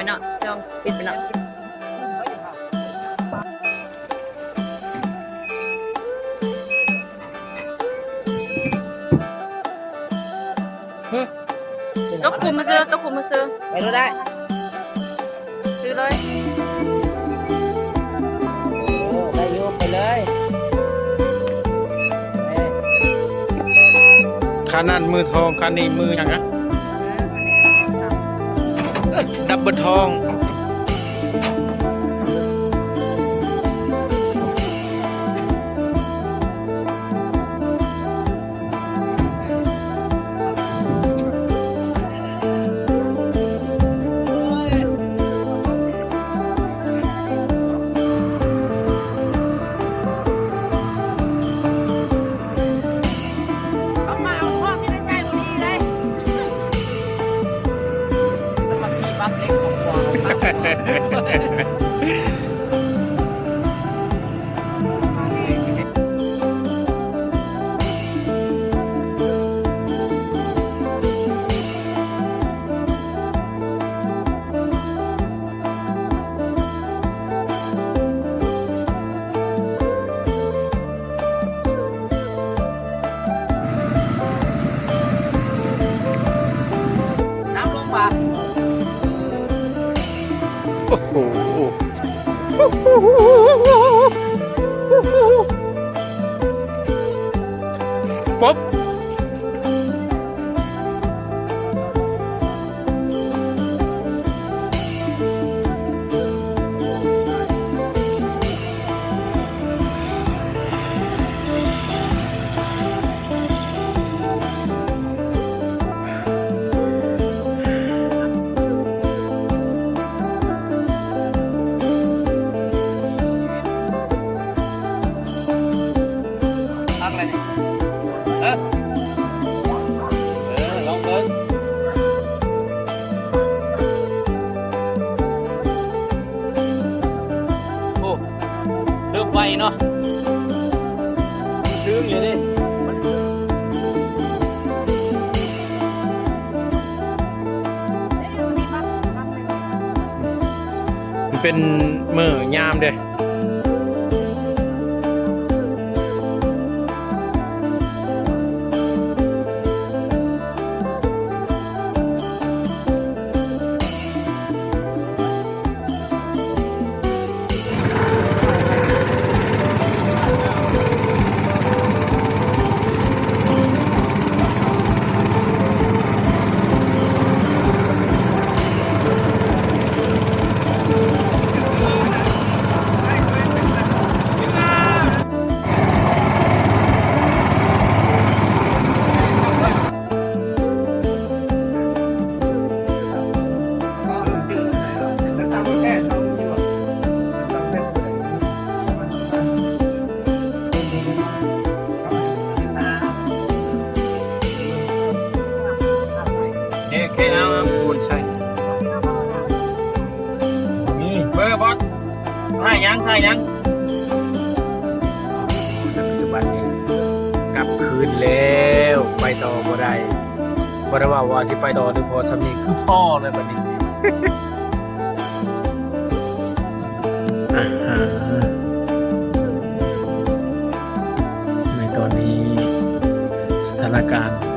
เนาะช่องปิดไปเนาะตกกลุ่มมาซื้อตกกลุ่มมาซื้อไปรู้ได้ซื้อเลยโอ้ได้ยุบไปเลยคันนั้นมือทองคันนี้มืออย่างนะดับเบิลทองโอ้โหป๊บลองเบิ้งโอ้เริ่มไวเนาะดึงเลยดิมันเป็นมือยามเด้โอเคเอาปูนใส่นี่เบอร์บอสใช่ยังปัจจุบันนี้กลับคืนแล้วไปต่อบ่ได้ว่าสิไปต่อหรือพอสำนีคือพ่อเลยบัดนี้ ในตอนนี้สถานการณ์